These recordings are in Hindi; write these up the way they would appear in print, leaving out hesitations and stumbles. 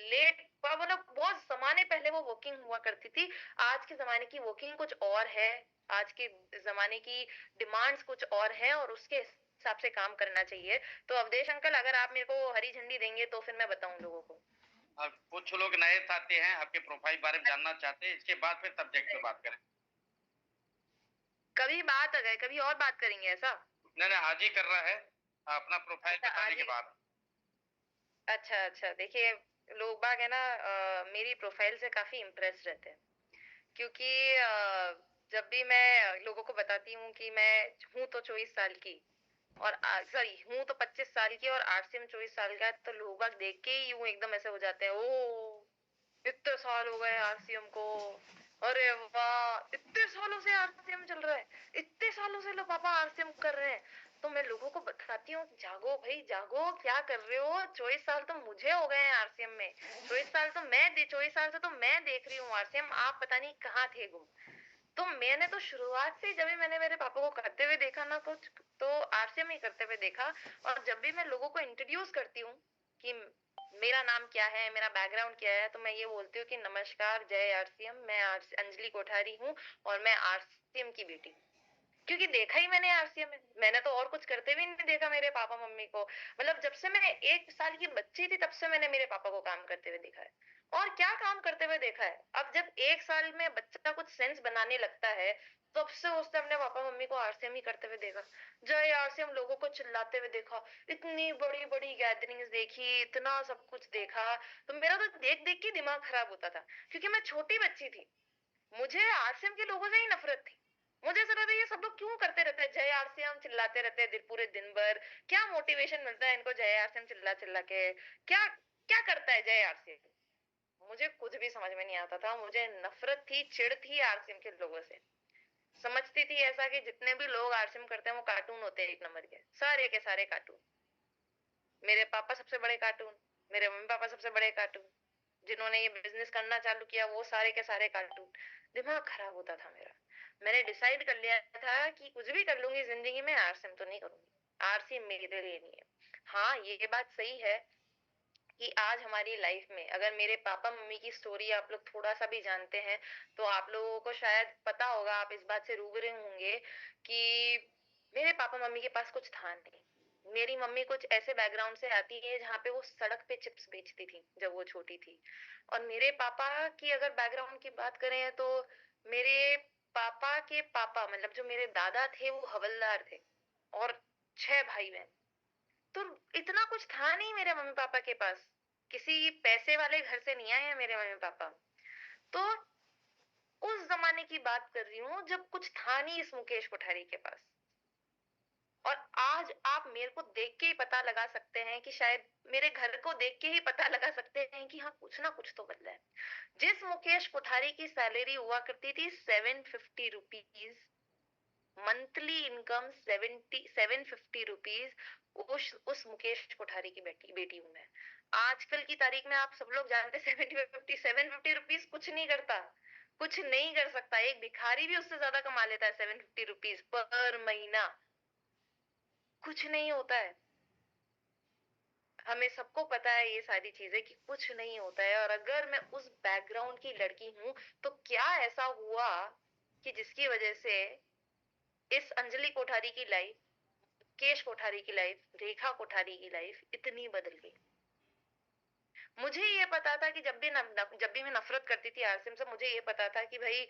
लेट मतलब बहुत ज़माने पहले वो वर्किंग हुआ करती थी। आज के ज़माने की वर्किंग कुछ और है, आज के ज़माने की डिमांड्स कुछ और हैं और उसके हिसाब से काम करना चाहिए। तो अवधेश अंकल, अगर आप मेरे को हरी झंडी देंगे तो फिर मैं बताऊँ लोगों को। कुछ लोग नए साथी हैं, आपके प्रोफाइल बारे में जानना चाहते हैं, इसके बाद फिर सब्जेक्ट पे बात करें। कभी बात आ गए, कभी और बात करेंगे ऐसा? नहीं, नहीं, आज ही कर रहा है, अपना प्रोफाइल अच्छा, बताने आज के ही। बाद। अच्छा, अच्छा। देखिए, लोग बाग है ना, मेरी प्रोफाइल से काफ़ी इम्प्रेस रहते हैं। क्योंकि जब भी मैं लोगों को बताती हूँ कि मैं हूँ तो 24 साल की और सॉरी हूँ तो 25 साल की और आरसीएम 24 साल का है, तो लोग बाग देख के ही यूं एकदम ऐसे हो जाते हैं, ओ इतने साल हो गए आरसीएम को, अरे वाह इतने सालों से आरसीएम चल रहा है, इतने सालों से लो पापा आरसीएम कर रहे हैं। तो मैं लोगों को बताती हूँ, जागो भाई जागो, क्या कर रहे हो, 24 साल तो मुझे हो गए हैं आरसीएम में, 24 साल से तो मैं देख रही हूँ आरसीएम, आप पता नहीं कहाँ थे गुम। तो मैंने तो शुरुआत से, जब भी मैंने मेरे पापा को करते हुए देखा ना कुछ, तो आरसीएम ही करते हुए देखा। और जब भी मैं लोगों को इंट्रोड्यूस करती हूँ कि मेरा नाम क्या है, मेरा बैकग्राउंड क्या है, तो मैं ये बोलती हूँ कि नमस्कार, जय आरसीएम, मैं अंजलि कोठारी हूँ और मैं आरसीएम की बेटी हूँ। क्योंकि देखा ही मैंने आरसीएम में, मैंने तो और कुछ करते भी नहीं देखा मेरे पापा मम्मी को। मतलब जब से मैं 1 साल की बच्ची थी तब से मैंने मेरे पापा को काम करते हुए देखा है। और क्या काम करते हुए देखा है, अब जब 1 साल में बच्चा कुछ सेंस बनाने लगता है, तब से उसने अपने पापा मम्मी को आरसीएम ही करते हुए देखा। जय आरसीएम लोगों को चिल्लाते हुए देखा, इतनी बड़ी बड़ी गैदरिंग्स देखी, इतना सब कुछ देखा। तो मेरा तो देख देख के दिमाग खराब होता था, क्योंकि मैं छोटी बच्ची थी, मुझे आरसीएम के लोगों से ही नफरत थी। मुझे ऐसा लगता है ये सब लोग क्यों करते रहते हैं, जय आरसीएम चिल्लाते रहते हैं पूरे दिन भर, क्या मोटिवेशन मिलता है इनको जय आरसीएम चिल्ला चिल्ला के, क्या क्या करता है जय आरसीएम। मुझे कुछ भी समझ में नहीं आता था, मुझे नफरत थी, चिढ़ थी आरसीएम के लोगों से। समझती थी ऐसा कि जितने भी लोग आरसीएम करते हैं वो कार्टून होते हैं, एक नंबर के सारे कार्टून। मेरे पापा सबसे बड़े कार्टून, मेरे मम्मी पापा सबसे बड़े कार्टून, जिन्होंने ये बिजनेस करना चालू किया वो सारे के सारे कार्टून। दिमाग खराब होता था मेरा। मैंने डिसाइड कर लिया था कि कुछ भी कर लूंगी जिंदगी में, आरसीएम तो नहीं करूंगी, आरसीएम मेरे लिए नहीं है। हाँ, ये बात सही है कि आज हमारी लाइफ में अगर मेरे पापा मम्मी की स्टोरी आप लोग थोड़ा सा भी जानते हैं, तो आप लोगों को शायद पता होगा, आप इस बात से रूबरू होंगे कि मेरे पापा मम्मी के पास कुछ था नहीं। मेरी मम्मी कुछ ऐसे बैकग्राउंड से आती है जहाँ पे वो सड़क पे चिप्स बेचती थी जब वो छोटी थी। और मेरे पापा की अगर बैकग्राउंड की बात करें तो मेरे पापा के पापा मतलब जो मेरे दादा थे वो हवलदार थे, और 6 भाई बहन। तो इतना कुछ था नहीं मेरे मम्मी पापा के पास, किसी पैसे वाले घर से नहीं आए हैं मेरे मम्मी पापा। तो उस जमाने की बात कर रही हूँ जब कुछ था नहीं इस मुकेश कोठारी के पास। और आज आप मेरे को देख के ही पता लगा सकते हैं कि शायद मेरे घर को देख के ही पता लगा सकते हैं कि हाँ कुछ ना कुछ तो बदला है। जिस मुकेश कोठारी की सैलरी हुआ करती थी 750 रुपीज, मंथली इनकम 750 रुपीज, उस मुकेश कोठारी की बेटी बेटी हूं मैं। आजकल की तारीख में आप सब लोग जानते हैं 750 रुपीज कुछ नहीं करता, कुछ नहीं कर सकता। एक भिखारी भी उससे ज्यादा कमा लेता है 750 रुपीज पर महीना, कुछ नहीं होता है। हमें सबको पता है ये सारी चीजें कि कुछ नहीं होता है। और अगर मैं उस बैकग्राउंड की लड़की हूं, तो क्या ऐसा हुआ कि जिसकी वजह से इस अंजलि कोठारी की लाइफ, केश कोठारी की लाइफ, रेखा कोठारी की लाइफ इतनी बदल गई। मुझे ये पता था कि जब भी मैं नफरत करती थी आरसीएम से, मुझे ये पता था कि भाई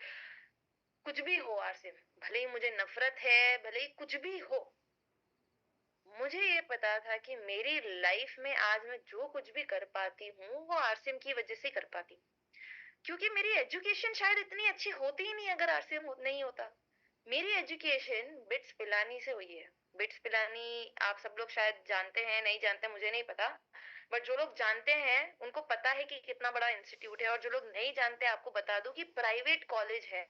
कुछ भी हो आरसीएम, भले ही मुझे नफरत है, भले ही कुछ भी हो, मुझे ये पता था कि मेरी लाइफ में आज मैं जो कुछ भी कर पाती हूँ वो आरसीएम की वजह से कर पाती हूँ। क्योंकि मेरी एजुकेशन शायद इतनी अच्छी होती ही नहीं अगर आरसीएम नहीं होता। मेरी एजुकेशन बिट्स पिलानी से हुई है। बिट्स पिलानी आप सब लोग शायद जानते हैं, नहीं जानते मुझे नहीं पता, बट जो लोग जानते हैं उनको पता है कि कितना बड़ा इंस्टीट्यूट है। और जो लोग नहीं जानते आपको बता दूं कि प्राइवेट कॉलेज है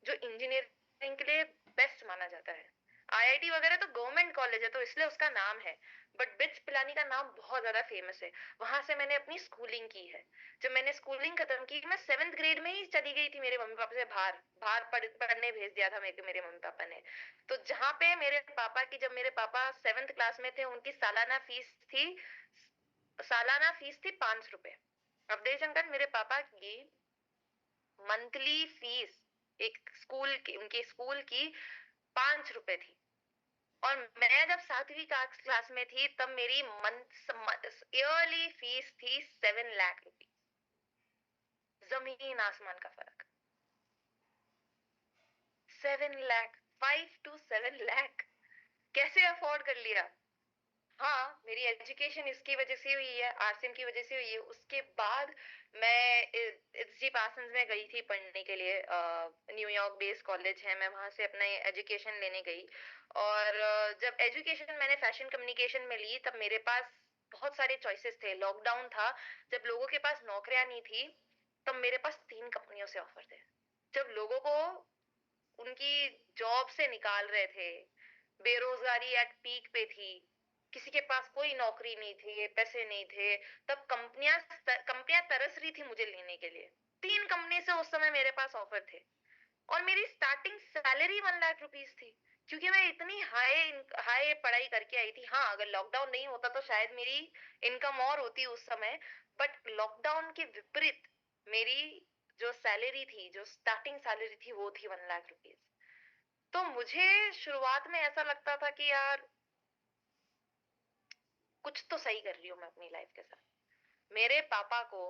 जो इंजीनियरिंग के लिए बेस्ट माना जाता है। आईआईटी वगैरह तो गवर्नमेंट कॉलेज है तो इसलिए उसका नाम है, बट बिट्स पिलानी का नाम बहुत ज्यादा फेमस है। वहां से मैंने अपनी स्कूलिंग की है। जब मैंने स्कूलिंग खत्म की, मैं 7th ग्रेड में ही चली गई थी, मेरे मम्मी पापा से बाहर बाहर पढ़ने भेज दिया था मेरे मम्मी पापा ने। तो जहाँ पे मेरे पापा की, जब मेरे पापा 7th क्लास में थे, उनकी सालाना फीस थी 500 रुपए। अब शंकर, मेरे पापा की मंथली फीस एक स्कूल की, उनके स्कूल की 5 रुपए थी। और मैं जब 7वीं क्लास में थी तब मेरी मंथ ईयरली फीस थी 7 लाख रुपीज। जमीन आसमान का फर्क। 7 लाख, 5 to 7 लाख कैसे अफोर्ड कर लिया? हाँ, मेरी एजुकेशन इसकी वजह से हुई है, आरसीएम की वजह से हुई है। उसके बाद मैं एसजी पासन्स में गई थी पढ़ने के लिए। न्यूयॉर्क बेस्ड कॉलेज है, मैं वहां से अपना एजुकेशन लेने गई। और जब एजुकेशन मैंने फैशन कम्युनिकेशन में ली तब मेरे पास बहुत सारे चॉइसेस थे। लॉकडाउन था, जब लोगों के पास नौकरियां नहीं थी तब मेरे पास 3 कंपनियों से ऑफर थे। जब लोगों को उनकी जॉब से निकाल रहे थे, बेरोजगारी एट पीक पे थी, किसी के पास कोई नौकरी नहीं थी, पैसे नहीं थे, तब कंपनियां तरस रही थी मुझे लेने के लिए। 3 कंपनी से उस समय मेरे पास ऑफर थे। और मेरी स्टार्टिंग सैलरी 1 लाख रुपीज थी, क्योंकि मैं इतनी हाई हाई पढ़ाई करके आई थी। हाँ, अगर लॉकडाउन नहीं होता तो शायद मेरी इनकम और होती उस समय, बट लॉकडाउन के विपरीत मेरी जो सैलरी थी, जो स्टार्टिंग सैलरी थी, वो थी 1 लाख रुपीज। तो मुझे शुरुआत में ऐसा लगता था कि यार कुछ तो सही कर रही हूँ मैं अपनी लाइफ के साथ। मेरे पापा को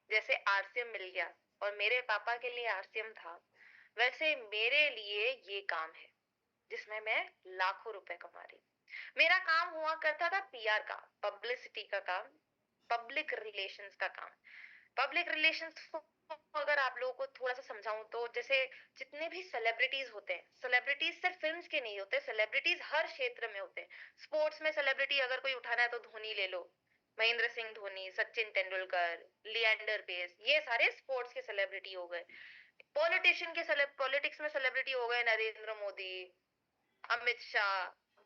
जैसे आरसीएम मिल गया और मेरे पापा के लिए आरसीएम था, वैसे मेरे लिए ये काम है जिसमें मैं लाखों रुपए कमा रही हूँ। मेरा काम हुआ करता था पीआर का, पब्लिसिटी का काम, पब्लिक रिलेशंस का काम। पब्लिक रिलेशंस को अगर आप लोगों को थोड़ा सा समझाऊं तो, जैसे जितने भी सेलिब्रिटीज होते हैं, सेलिब्रिटीज सिर्फ फिल्म्स के नहीं होते, सेलिब्रिटीज हर क्षेत्र में होते हैं। स्पोर्ट्स में सेलिब्रिटी अगर कोई उठाना है तो धोनी ले लो, महेंद्र सिंह धोनी, सचिन तेंदुलकर, लिएंडर पेस, ये सारे स्पोर्ट्स के सेलिब्रिटी हो गए। पॉलिटिशियन के पॉलिटिक्स में सेलिब्रिटी हो गए नरेंद्र मोदी, अमित शाह,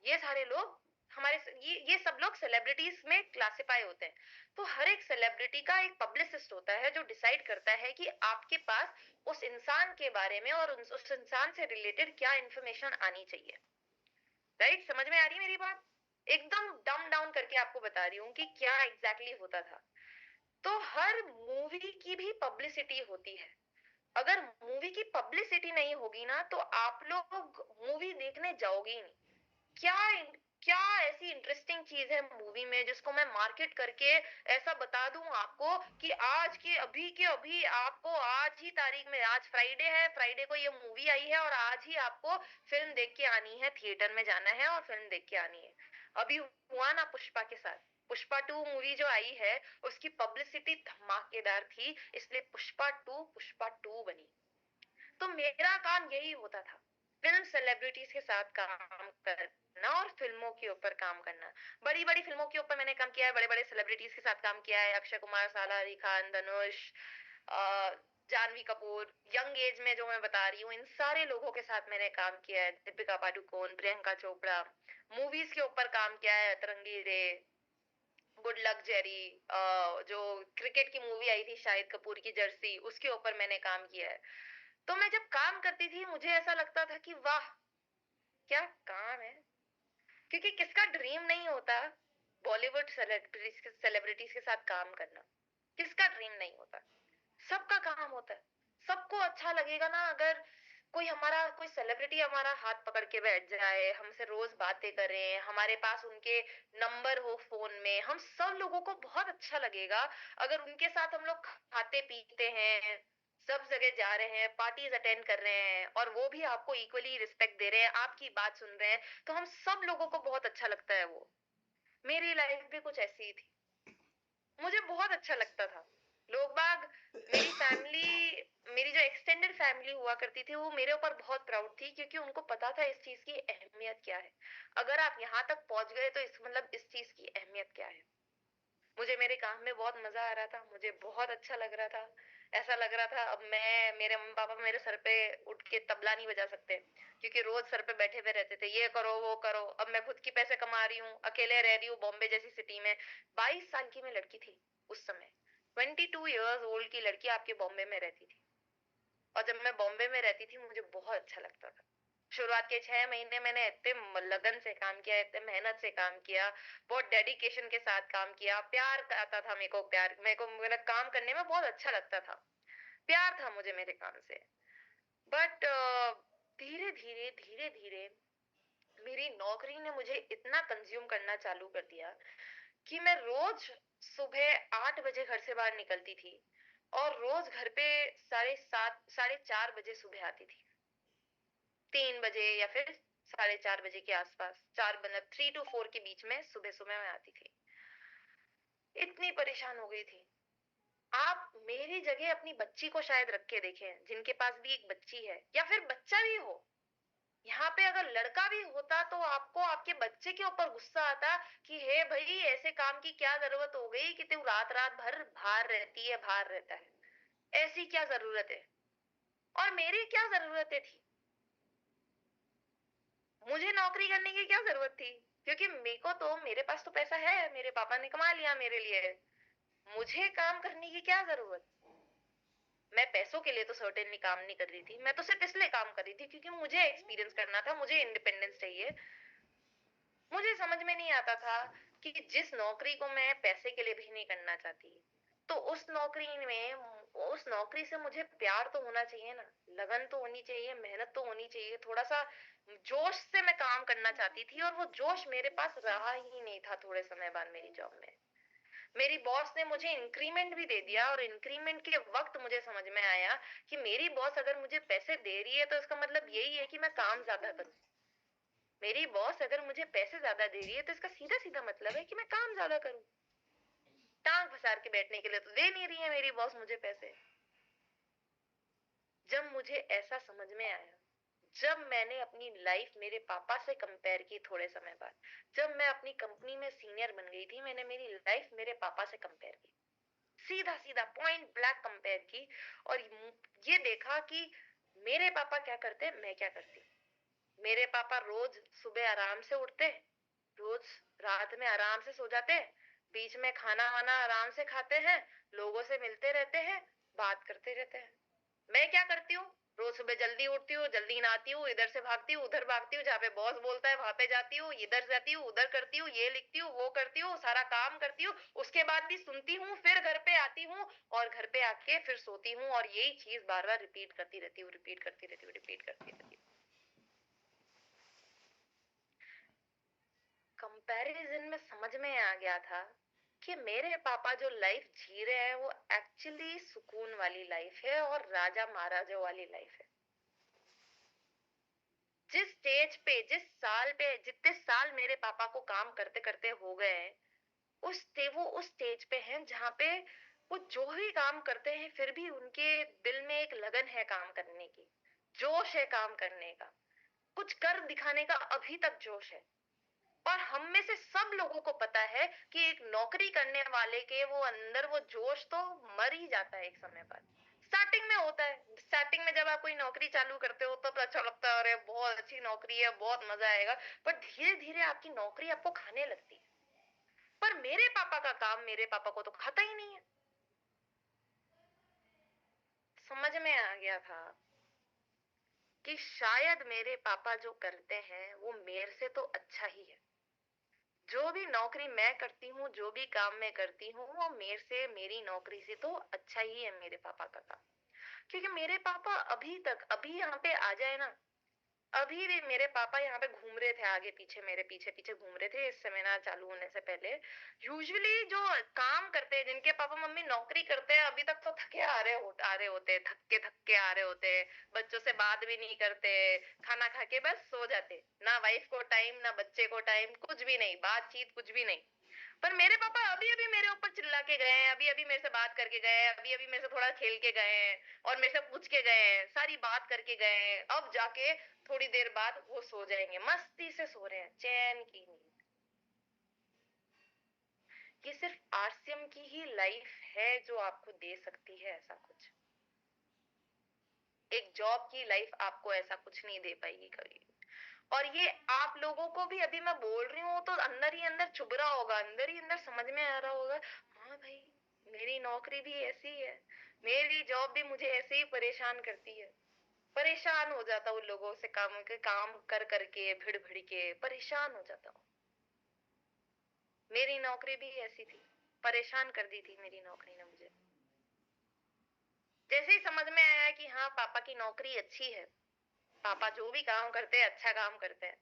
ये सारे लोग हमारे, ये सब लोग सेलिब्रिटीज में क्लासिफाई होते हैं। तो हर एक सेलिब्रिटी का एक पब्लिसिस्ट होता है जो डिसाइड करता है कि आपके पास उस इंसान के बारे में और उस इंसान से रिलेटेड क्या इंफॉर्मेशन आनी चाहिए। राइट? समझ में आ रही है मेरी बात? एकदम डम डाउन करके आपको बता रही हूँ कि क्या एग्जैक्टली होता था। तो हर मूवी की भी पब्लिसिटी होती है। अगर मूवी की पब्लिसिटी नहीं होगी ना तो आप लोग मूवी देखने जाओगे ही नहीं। क्या क्या ऐसी इंटरेस्टिंग चीज है मूवी में जिसको मैं मार्केट करके ऐसा बता दूं आपको कि आज के अभी के अभी आपको, आज ही तारीख में, आज फ्राइडे है, फ्राइडे को ये मूवी आई है और आज ही आपको फिल्म देख के आनी है, थिएटर में जाना है और फिल्म देख के आनी है। अभी हुआ ना पुष्पा के साथ। पुष्पा 2 मूवी जो आई है उसकी पब्लिसिटी धमाकेदार थी, इसलिए पुष्पा 2 बनी। तो मेरा काम यही होता था, फिल्म सेलिब्रिटीज के साथ काम करना और फिल्मों के ऊपर काम करना। बड़ी बड़ी फिल्मों के ऊपर मैंने काम किया है, बड़े बड़े सेलिब्रिटीज के साथ काम किया है, अक्षय कुमार, साला अली खान, धनुष, जानवी कपूर, यंग एज में जो मैं बता रही हूँ, इन सारे लोगों के साथ मैंने काम किया है। दीपिका पादुकोण, प्रियंका चोपड़ा। मूवीज के ऊपर काम किया है, तरंगी रे, गुड लक जेरी, जो क्रिकेट की मूवी आई थी शाहिद कपूर की, जर्सी, उसके ऊपर मैंने काम किया है। तो मैं जब काम करती थी मुझे ऐसा लगता था कि वाह क्या काम है। क्योंकि किसका ड्रीम नहीं होता बॉलीवुड सेलिब्रिटीज के साथ काम करना? किसका ड्रीम नहीं होता? सबका काम होता है। सबको अच्छा लगेगा ना अगर कोई हमारा, कोई सेलिब्रिटी हमारा हाथ पकड़ के बैठ जाए, हमसे रोज बातें करें, हमारे पास उनके नंबर हो फोन में, हम सब लोगों को बहुत अच्छा लगेगा। अगर उनके साथ हम लोग खाते पीते हैं, सब जगह जा रहे हैं, पार्टीज अटेंड कर रहे हैं और वो भी आपको इक्वली रिस्पेक्ट दे रहे हैं, आपकी बात सुन रहे हैं, तो हम सब लोगों को बहुत अच्छा लगता है वो। मेरी लाइफ भी कुछ ऐसी ही थी, मुझे बहुत अच्छा लगता था। लोग बाग, मेरी फैमिली, मेरी जो एक्सटेंडेड फैमिली हुआ करती थी वो मेरे ऊपर बहुत प्राउड थी, क्योंकि उनको पता था इस चीज की अहमियत क्या है। अगर आप यहाँ तक पहुंच गए तो इस मतलब इस चीज की अहमियत क्या है। मुझे मेरे काम में बहुत मजा आ रहा था, मुझे बहुत अच्छा लग रहा था। ऐसा लग रहा था अब मैं, मेरे मम्मी पापा मेरे सर पे उठ के तबला नहीं बजा सकते, क्योंकि रोज सर पे बैठे हुए रहते थे, ये करो वो करो। अब मैं खुद की पैसे कमा रही हूँ, अकेले रह रही हूँ बॉम्बे जैसी सिटी में। 22 साल की मैं लड़की थी उस समय, 22 years old की लड़की आपके बॉम्बे में रहती थी। और जब मैं बॉम्बे में रहती थी मुझे बहुत अच्छा लगता था। शुरुआत के 6 महीने मैंने इतने लगन से काम किया, इतने मेहनत से काम किया, बहुत डेडिकेशन के साथ काम किया। प्यार आता था मेरे को, प्यार मेरे को मेरा काम करने में बहुत अच्छा लगता था। प्यार था मुझे मेरे काम से। बट धीरे-धीरे, धीरे-धीरे मेरी नौकरी ने मुझे इतना कंज्यूम करना चालू कर दिया कि मैं रोज सुबह 8 बजे घर से बाहर निकलती थी और रोज घर पे साढ़े 7 साढ़े 4 बजे सुबह आती थी। 3 बजे या फिर साढ़े 4 बजे के आसपास, 4 मतलब 3 टू 4 के बीच में सुबह-सुबह मैं आती थी। इतनी परेशान हो गई थी। आप मेरी जगह अपनी बच्ची को शायद रख के देखें, जिनके पास भी एक बच्ची है या फिर बच्चा भी हो। यहाँ पे अगर लड़का भी होता तो आपको आपके बच्चे के ऊपर गुस्सा आता कि हे भई ऐसे काम की क्या जरूरत हो गई कि तू रात-रात भर बाहर रहती है, बाहर रहता है। ऐसी क्या जरूरत है? और मेरी क्या जरूरतें थी? मुझे नौकरी करने की क्या जरूरत थी? क्योंकि मेरे को तो मेरे पास तो पैसा है, मेरे पापा ने कमा लिया मेरे लिए। मुझे काम करने की क्या जरूरत? मैं पैसों के लिए तो सर्टेनली काम नहीं कर रही थी। मैं तो सिर्फ इसलिए काम कर रही थी क्योंकि मुझे एक्सपीरियंस करना था, मुझे इंडिपेंडेंस चाहिए। मुझे समझ में नहीं आता था कि जिस नौकरी को मैं पैसे के लिए भी नहीं करना चाहती, तो उस नौकरी से मुझे प्यार तो होना चाहिए ना, लगन तो होनी चाहिए, मेहनत तो होनी चाहिए, थोड़ा-सा जोश से मैं काम करना चाहती थी और वो जोश मेरे पास रहा ही नहीं था थोड़े समय बाद मेरी जॉब में। मेरी बॉस ने मुझे इंक्रीमेंट भी दे दिया और इंक्रीमेंट के वक़्त मुझे समझ में आया कि मेरी बॉस अगर मुझे पैसे दे रही है तो इसका मतलब यही है कि मैं काम ज़्यादा करूँ। मेरी बॉस अगर मुझे पैसे ज्यादा दे रही है तो इसका सीधा सीधा मतलब है कि मैं काम ज्यादा करूं। टांग पसार के बैठने के लिए तो दे नहीं रही है मेरी बॉस मुझे पैसे। जब मुझे ऐसा समझ में आया, जब मैंने अपनी लाइफ मेरे पापा से कंपेयर की थोड़े समय बाद, जब मैं अपनी कंपनी में सीनियर बन गई थी, मैंने मेरी लाइफ मेरे पापा से कंपेयर की, सीधा सीधा पॉइंट ब्लैक कंपेयर की। और ये देखा कि मेरे पापा क्या करते मैं क्या करती। मेरे पापा रोज सुबह आराम से उठते, रोज रात में आराम से सो जाते हैं, बीच में खाना वाना आराम से खाते हैं, लोगों से मिलते रहते हैं, बात करते रहते हैं। मैं क्या करती हूँ, रोज सुबह जल्दी उठती हूँ, जल्दी नहाती हूँ, इधर से भागती हूँ उधर भागती हूँ, जहाँ पे बॉस बोलता है वहां पे जाती हूँ, इधर जाती हूँ उधर करती हूँ, ये लिखती हूँ वो करती हूँ, सारा काम करती हूँ, उसके बाद भी सुनती हूँ, फिर घर पे आती हूँ और घर पे आके फिर सोती हूँ और यही चीज बार बार रिपीट करती रहती हूँ, रिपीट करती रहती हूँ, रिपीट करती रहती हूँ। कंपैरिजन में समझ में आ गया था कि मेरे पापा जो लाइफ जी रहे हैं वो एक्चुअली सुकून वाली लाइफ है और राजा महाराजा वाली लाइफ है। जिस स्टेज पे जितने साल मेरे पापा को काम करते करते हो गए हैं, वो उस स्टेज पे हैं जहाँ पे वो जो भी काम करते हैं फिर भी उनके दिल में एक लगन है काम करने की, जोश है काम करने का, कुछ कर दिखाने का अभी तक जोश है। और हम में से सब लोगों को पता है कि एक नौकरी करने वाले के वो अंदर वो जोश तो मर ही जाता है एक समय बाद। स्टार्टिंग में होता है, स्टार्टिंग में जब आप कोई नौकरी चालू करते हो तब अच्छा लगता है, अरे बहुत अच्छी नौकरी है, बहुत मजा आएगा। पर धीरे धीरे आपकी नौकरी आपको खाने लगती है। पर मेरे पापा का काम मेरे पापा को तो खाता ही नहीं है। समझ में आ गया था कि शायद मेरे पापा जो करते हैं वो मेरे से तो अच्छा ही है। जो भी नौकरी मैं करती हूँ, जो भी काम मैं करती हूँ, वो मेरे से मेरी नौकरी से तो अच्छा ही है मेरे पापा का काम। क्योंकि मेरे पापा अभी यहाँ पे आ जाए ना, अभी भी मेरे पापा यहाँ पे घूम रहे थे आगे पीछे, मेरे पीछे पीछे घूम रहे थे इस सेमिनार चालू होने से पहले। यूजुअली जो काम करते हैं, जिनके पापा मम्मी नौकरी करते हैं, अभी तक तो थके आ रहे होते हैं, थक के आ रहे होते हैं, बच्चों से बात भी नहीं करते, खाना खा के बस सो जाते, ना वाइफ को टाइम ना बच्चे को टाइम, कुछ भी नहीं, बातचीत कुछ भी नहीं। पर मेरे पापा अभी अभी मेरे ऊपर चिल्ला के गए हैं, अभी अभी मेरे से बात करके गए हैं, अभी अभी मेरे से थोड़ा खेल के गए हैं और मेरे से पूछ के गए हैं, सारी बात करके गए हैं। अब जाके थोड़ी देर बाद वो सो जाएंगे, मस्ती से सो रहे हैं, चैन की नींद। ये सिर्फ आरसीएम की ही लाइफ है जो आपको दे सकती है ऐसा कुछ। एक जॉब की लाइफ आपको ऐसा कुछ नहीं दे पाएगी कभी। और ये आप लोगों को भी अभी मैं बोल रही हूँ तो अंदर ही अंदर चुभ रहा होगा, अंदर ही अंदर समझ में आ रहा होगा, हाँ भाई मेरी नौकरी भी ऐसी है, मेरी जॉब भी मुझे ऐसे ही परेशान करती है। परेशान हो जाता हूँ लोगों से, काम कर करके, भिड़ भिड़ के परेशान हो जाता हूँ। मेरी नौकरी भी ऐसी थी, परेशान कर दी थी मेरी नौकरी ने मुझे। जैसे ही समझ में आया कि हाँ पापा की नौकरी अच्छी है, पापा जो भी काम करते हैं अच्छा काम करते हैं,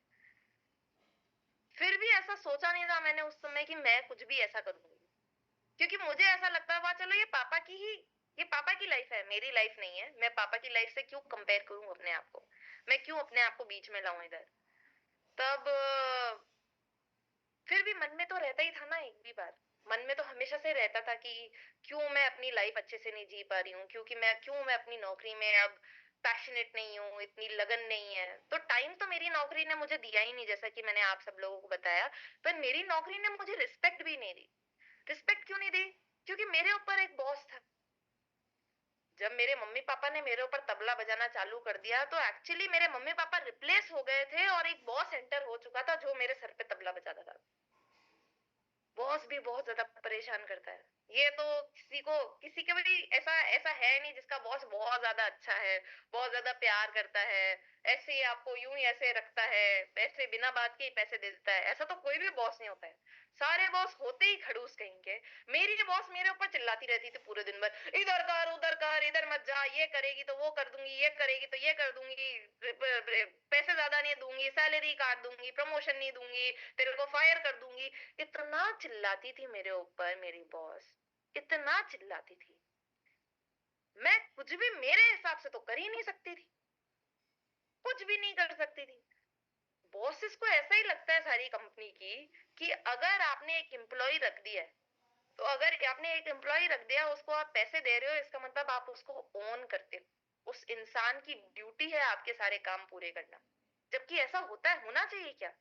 फिर भी ऐसा सोचा नहीं था मैंने उस समय कि मैं कुछ भी ऐसा करूंगी। क्योंकि मुझे ऐसा लगता था चलो ये पापा की लाइफ है, मेरी लाइफ नहीं है, मैं पापा की लाइफ से क्यों कंपेयर करूं अपने आप को, मैं क्यों अपने आप को बीच में लाऊं इधर। तब फिर भी मन में तो रहता ही था ना, एक भी बार मन में तो हमेशा से रहता था कि क्यों मैं अपनी लाइफ अच्छे से नहीं जी पा रही हूँ, क्यों मैं अपनी नौकरी में अब पैशनेट नहीं हूँ, इतनी लगन नहीं है। तो टाइम तो मेरी नौकरी ने मुझे दिया ही नहीं, जैसा कि मैंने आप सब लोगों को बताया। पर मेरी नौकरी ने मुझे रिस्पेक्ट भी नहीं दी। रिस्पेक्ट क्यों नहीं दी? क्योंकि मेरे ऊपर एक बॉस था। जब मेरे मम्मी पापा ने मेरे ऊपर तबला बजाना चालू कर दिया तो एक्चुअली मेरे मम्मी पापा रिप्लेस हो गए थे और एक बॉस एंटर हो चुका था जो मेरे सर पे तबला बजाता था। बॉस भी बहुत ज्यादा परेशान करता है। ये तो किसी का भी ऐसा ऐसा है नहीं जिसका बॉस बहुत ज्यादा अच्छा है, बहुत ज्यादा प्यार करता है, ऐसे ही आपको यूं ही ऐसे रखता है, ऐसे बिना बात के ही पैसे दे देता है। ऐसा तो कोई भी बॉस नहीं होता है। सारे बॉस होते ही खड़ूस कहीं के। मेरी बॉस मेरे ऊपर चिल्लाती रहती थी पूरे दिन भर, इधर कर उधर कर, इधर मत जा, ये करेगी तो वो कर दूंगी, ये करेगी तो ये कर दूंगी, पैसे ज्यादा नहीं दूंगी, सैलरी काट दूंगी, प्रमोशन नहीं दूंगी, तेरे को फायर कर दूंगी। इतना चिल्लाती थी मेरे ऊपर मेरी बॉस, इतना चिल्लाती थी। मैं कुछ भी मेरे हिसाब से तो कर ही नहीं सकती थी, कुछ भी नहीं कर सकती थी। बॉसेस को ऐसा ही लगता है सारी कंपनी की कि अगर आपने एक एम्प्लॉय रख दिया है, तो अगर आपने एक एम्प्लॉय रख दिया, उसको आप पैसे दे रहे हो, इसका मतलब आप उसको ओन करते हो। उस इंसान की ड्यूटी है आपके सारे काम पूरे करना। जबकि ऐसा होता है, होना चाहिए क्या?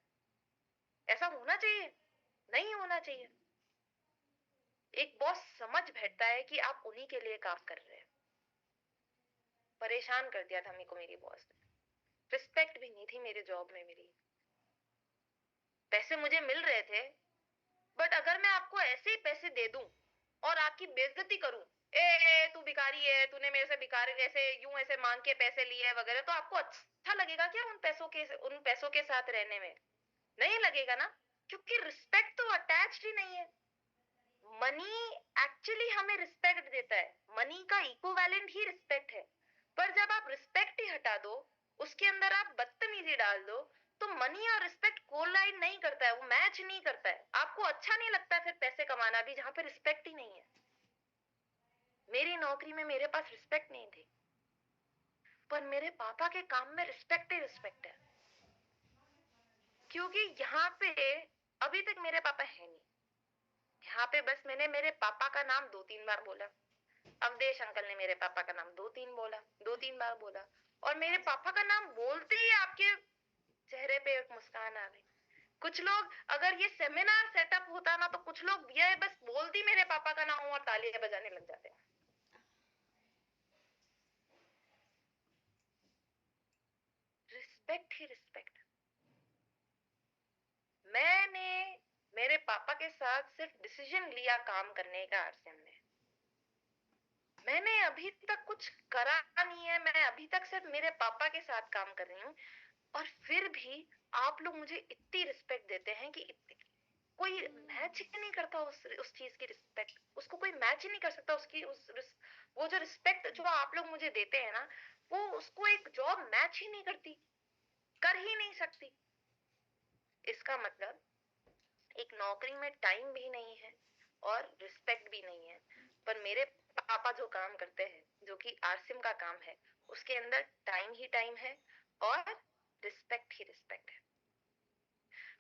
ऐसा होना चाहिए? नहीं होना चाहिए। एक बॉस समझ बैठता है कि आप उन्हीं के लिए काम कर रहे हैं। परेशान कर दिया था मेरे को मेरी बॉस ने। रिस्पेक्ट भी नहीं थी मेरे जॉब में मेरी। पैसे मुझे मिल रहे थे, बट अगर मैं आपको ऐसे ही पैसे दे दूं और आपकी बेइज्जती करूं, तू भिखारी है, तूने मेरे से भिखारी ऐसे यूं ऐसे मांग के पैसे लिए है वगैरह, तो आपको अच्छा लगेगा क्या उन पैसों के साथ रहने में? नहीं लगेगा ना। क्योंकि रिस्पेक्ट तो अटैच्ड ही नहीं है। मनी एक्चुअली हमें रिस्पेक्ट देता है, मनी का इक्विवेलेंट ही रिस्पेक्ट है। पर जब आप रिस्पेक्ट ही हटा दो, उसके अंदर आप बदतमीजी डाल दो, तो मनी और रिस्पेक्ट कोलाइड नहीं करता है, वो मैच नहीं करता है। आपको अच्छा नहीं लगता है फिर पैसे कमाना भी जहां पे रिस्पेक्ट ही नहीं है। मेरी नौकरी में मेरे पास रिस्पेक्ट नहीं थी, पर मेरे पापा के काम में रिस्पेक्ट ही रिस्पेक्ट है। क्योंकि यहाँ पे अभी तक मेरे पापा है नहीं। यहाँ पे बस मैंने मेरे पापा का नाम 2-3 बार बोला। अवधेश अंकल ने मेरे पापा का नाम 2-3 बार बोला। और मेरे पापा का नाम बोलते ही आपके चेहरे पे एक मुस्कान आ गई। कुछ लोग, अगर ये सेमिनार सेटअप होता ना, तो कुछ लोग ये बस बोलती मेरे पापा का नाम और तालियां बजाने लग जाते हैं। रिस्पेक्ट ही रिस्पेक्ट। मैंने मेरे पापा के साथ सिर्फ डिसीजन लिया काम करने का आरसीएम में। मैंने अभी तक कुछ करा नहीं है, मैं अभी तक सिर्फ मेरे पापा के साथ काम कर रही हूँ। और फिर भी आप लोग मुझे इतनी रिस्पेक्ट देते हैं कि कोई मैच ही नहीं करता उस चीज की रिस्पेक्ट। उसको कोई मैच ही नहीं कर सकता उसकी वो जो रिस्पेक्ट जो आप लोग मुझे देते हैं ना, वो उसको एक जॉब मैच ही नहीं करती, कर ही नहीं सकती। इसका मतलब एक नौकरी में टाइम भी नहीं है और रिस्पेक्ट भी नहीं है। पर मेरे पापा जो काम करते हैं, जो कि आरसिम का काम है, उसके अंदर टाइम ही टाइम है और रिस्पेक्ट ही रिस्पेक्ट है।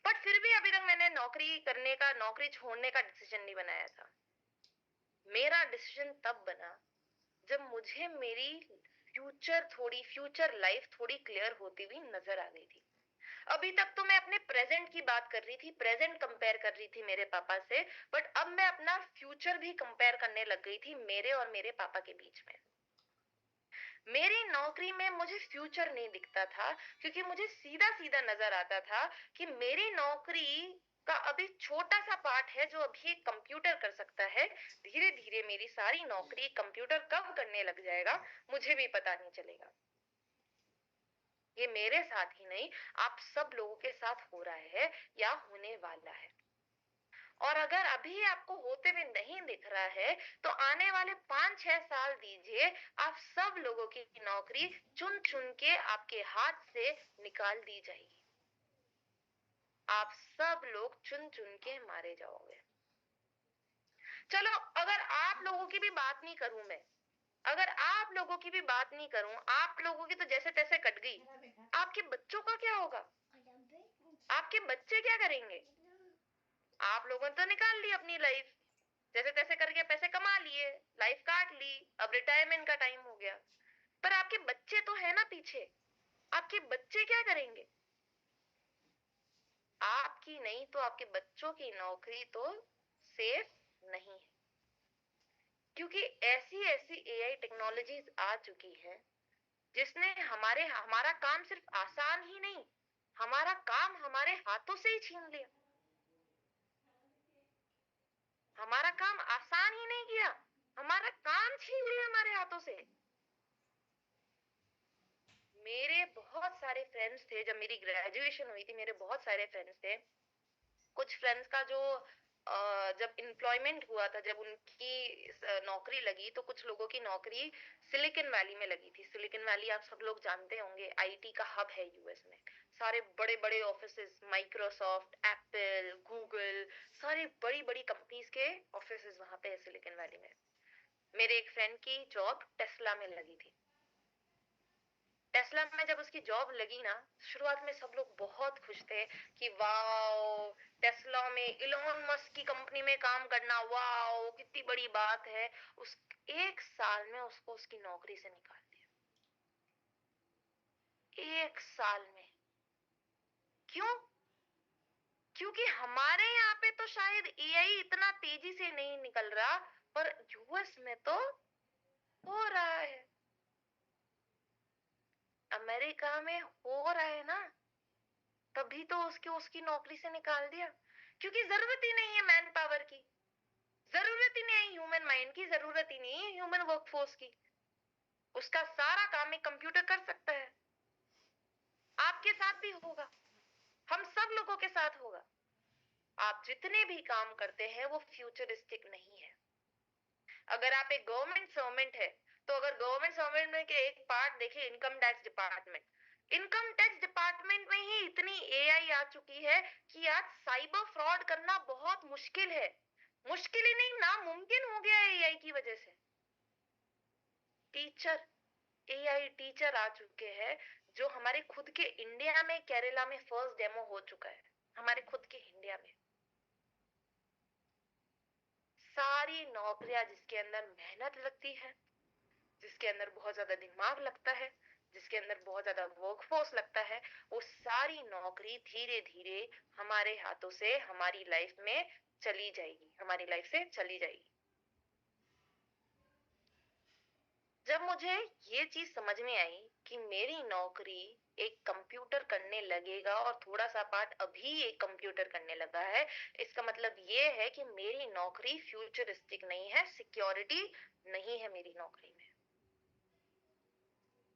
बट फिर भी अभी तक मैंने नौकरी छोड़ने का डिसीजन नहीं बनाया था। मेरा डिसीजन तब बना जब मुझे मेरी फ्यूचर लाइफ थोड़ी क्लियर होती हुई नजर आ गई थी। अभी तक तो मैं अपने प्रेजेंट की बात कर रही थी, प्रेजेंट कंपेयर कर रही थी मेरे पापा से। बट अब मैं अपना फ्यूचर भी कंपेयर करने लग गई थी मेरे और मेरे पापा के बीच में। मेरी नौकरी में मुझे फ्यूचर नहीं दिखता था, क्योंकि मुझे सीधा सीधा नजर आता था कि मेरी नौकरी का अभी छोटा सा पार्ट है जो अभी एक कंप्यूटर कर सकता है। धीरे धीरे मेरी सारी नौकरी कंप्यूटर कब करने लग जाएगा मुझे भी पता नहीं चलेगा। ये मेरे साथ ही नहीं, आप सब लोगों के साथ हो रहा है या होने वाला है। और अगर अभी आपको होते हुए नहीं दिख रहा है, तो आने वाले 5-6 साल दीजिए, आप सब लोगों की नौकरी चुन चुन के आपके हाथ से निकाल दी जाएगी। आप सब लोग चुन चुन के मारे जाओगे। चलो, अगर आप लोगों की भी बात नहीं करूं मैं, अगर आप लोगों की भी बात नहीं करूं, आप लोगों की तो जैसे तैसे कट गई, आपके बच्चों का क्या होगा? आपके बच्चे क्या करेंगे? आप लोगों ने तो निकाल ली अपनी लाइफ, जैसे तैसे करके पैसे कमा लिए, लाइफ काट ली, अब रिटायरमेंट का टाइम हो गया, पर आपके बच्चे तो है ना पीछे। आपके बच्चे क्या करेंगे? आपकी नहीं तो आपके बच्चों की नौकरी तो सेफ नहीं है, क्योंकि ऐसी ऐसी एआई टेक्नोलॉजीज आ चुकी है जिसने हमारा काम सिर्फ आसान ही नहीं, हमारा काम हमारे हाथों से ही छीन लिया। हमारा काम आसान ही नहीं किया, हमारा काम छीन लिया हमारे हाथों से। मेरे बहुत सारे फ्रेंड्स थे, जब मेरी ग्रेजुएशन हुई थी, मेरे बहुत सारे फ्रेंड्स थे। कुछ फ्रेंड्स का जो जब एम्प्लॉयमेंट हुआ था, जब उनकी नौकरी लगी, तो कुछ लोगों की नौकरी सिलिकॉन वैली में लगी थी। सिलिकॉन वैली आप सब लोग जानते होंगे, आईटी का हब है यूएस में। सारे बड़े बड़े ऑफिसेस, माइक्रोसॉफ्ट, एप्पल, गूगल, सारी बड़ी बड़ी कंपनीज के ऑफिसेस वहां पे है सिलिकॉन वैली में। मेरे एक फ्रेंड की जॉब टेस्ला में लगी थी। टेस्ला में जब उसकी जॉब लगी ना, शुरुआत में सब लोग बहुत खुश थे कि वाओ, टेस्ला में इलॉन मस्क की कंपनी में काम करना, वाओ कितनी बड़ी बात है। उस 1 साल में उसको उसकी नौकरी से निकाल दिया। 1 साल में। क्यों? क्योंकि हमारे यहाँ पे तो शायद एआई इतना तेजी से नहीं निकल रहा, पर यूएस में तो हो रहा है, अमेरिका में हो रहा है ना, तभी तो उसकी उसकी नौकरी से निकाल दिया। क्योंकि जरूरत ही नहीं है मैन पावर की, जरूरत ही नहीं है ह्यूमन माइंड की, जरूरत ही नहीं है ह्यूमन वर्कफोर्स की। उसका सारा काम एक कंप्यूटर कर सकता है। आपके साथ भी होगा, हम सब लोगों के साथ होगा। आप जितने भी काम करते हैं वो फ्यूचरिस्टिक नहीं है। अगर आप एक गवर्नमेंट सर्वेंट है, तो अगर गवर्नमेंट सर्वेंट में के एक पार्ट देखिए, income tax department, income tax department में ही इतनी एआई आ चुकी है कि आज साइबर फ्रॉड करना बहुत मुश्किल है। मुश्किल ही नहीं, नामुमकिन हो गया है एआई की वजह से। टीचर, एआई टीचर आ चुके हैं, जो हमारे खुद के इंडिया में, केरला में फर्स्ट डेमो हो चुका है, हमारे खुद के इंडिया में। सारी नौकरियां जिसके अंदर मेहनत लगती है, जिसके अंदर बहुत ज्यादा दिमाग लगता है, जिसके अंदर बहुत ज्यादा वर्कफोर्स लगता है, वो सारी नौकरी धीरे धीरे हमारे हाथों से हमारी लाइफ में चली जाएगी, हमारी लाइफ से चली जाएगी। जब मुझे ये चीज समझ में आई कि मेरी नौकरी एक कंप्यूटर करने लगेगा, और थोड़ा सा पार्ट अभी एक कंप्यूटर करने लगा है, इसका मतलब ये है कि मेरी नौकरी फ्यूचरिस्टिक नहीं है, सिक्योरिटी नहीं है मेरी नौकरी में।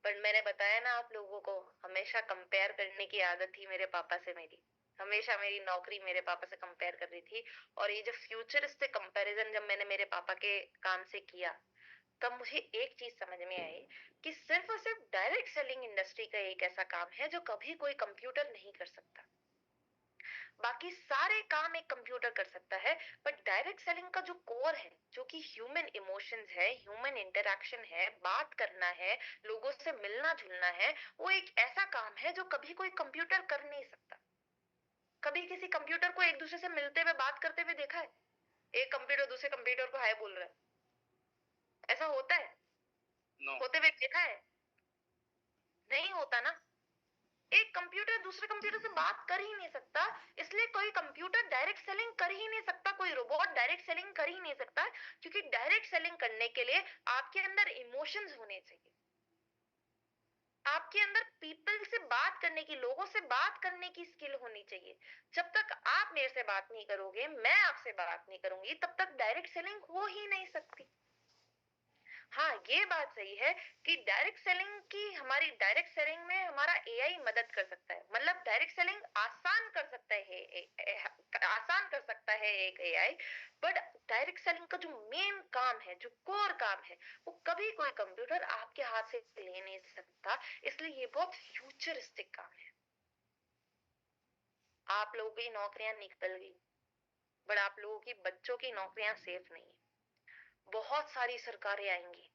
पर मैंने बताया ना आप लोगों को, हमेशा कंपेयर करने की आदत थी मेरे पापा से मेरी, हमेशा मेरी नौकरी मेरे पापा से कंपेयर कर रही थी। और ये जो फ्यूचरिस्टिक कंपैरिजन जब मैंने मेरे पापा के काम से किया, तब मुझे एक चीज समझ में आई कि सिर्फ और सिर्फ डायरेक्ट सेलिंग इंडस्ट्री का एक ऐसा काम है जो कभी कोई कंप्यूटर नहीं कर सकता। बाकी सारे काम एक कंप्यूटर कर सकता है, बट डायरेक्ट सेलिंग का जो कोर है, जो कि ह्यूमन इमोशंस है, ह्यूमन इंटरेक्शन है, बात करना है, लोगों से मिलना जुलना है, वो एक ऐसा काम है जो कभी कोई कंप्यूटर कर नहीं सकता। कभी किसी कंप्यूटर को एक दूसरे से मिलते हुए बात करते हुए देखा है? एक कंप्यूटर दूसरे कंप्यूटर को हाय बोल रहा है, ऐसा होता है? नो। होते हुए देखा है? नहीं होता ना। एक कंप्यूटर दूसरे कंप्यूटर से बात कर ही नहीं सकता, इसलिए कोई कंप्यूटर डायरेक्ट सेलिंग कर ही नहीं सकता, कोई रोबोट डायरेक्ट सेलिंग कर ही नहीं सकता। क्योंकि डायरेक्ट सेलिंग करने के लिए आपके अंदर इमोशंस होने चाहिए, आपके अंदर पीपल से बात करने की, लोगों से बात करने की स्किल होनी चाहिए। जब तक आप मेरे से बात नहीं करोगे, मैं आपसे बात नहीं करूंगी, तब तक डायरेक्ट सेलिंग हो ही नहीं सकती। हाँ, ये बात सही है कि डायरेक्ट सेलिंग में हमारा एआई मदद कर सकता है। मतलब डायरेक्ट सेलिंग आसान कर सकता है आसान कर सकता है एक एआई। बट डायरेक्ट सेलिंग का जो मेन काम है, जो कोर काम है, वो कभी कोई कंप्यूटर आपके हाथ से ले नहीं सकता। इसलिए ये बहुत फ्यूचरिस्टिक काम है। आप लोगों की नौकरियां निकल गई, बट आप लोगों की बच्चों की नौकरियां सेफ नहीं है। बहुत सारी सरकारें आएंगी।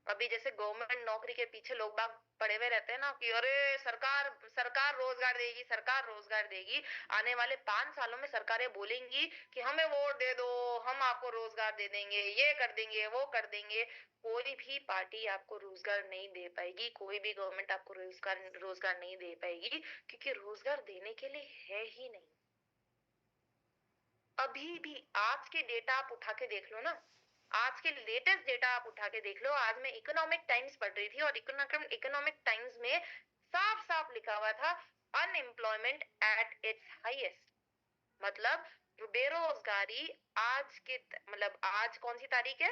अभी जैसे गवर्नमेंट नौकरी के पीछे लोग बाग पड़े हुए रहते हैं ना कि अरे सरकार सरकार रोजगार देगी, सरकार रोजगार देगी। आने वाले 5 सालों में सरकारें बोलेंगी कि हमें वोट दे दो, हम आपको रोजगार दे देंगे, ये कर देंगे, वो कर देंगे। कोई भी पार्टी आपको रोजगार नहीं दे पाएगी, कोई भी गवर्नमेंट आपको रोजगार रोजगार नहीं दे पाएगी, क्योंकि रोजगार देने के लिए है ही नहीं। अभी भी आज के डेटा आप उठा के देख लो ना, आज के लेटेस्ट डेटा आप उठा के देख लो। आज मैं इकोनॉमिक टाइम्स पढ़ रही थी और इकोनॉमिक टाइम्स में साफ साफ लिखा हुआ था, अनएम्प्लॉयमेंट एट इट्स हाईएस्ट। मतलब बेरोजगारी आज के, मतलब आज कौन सी तारीख है,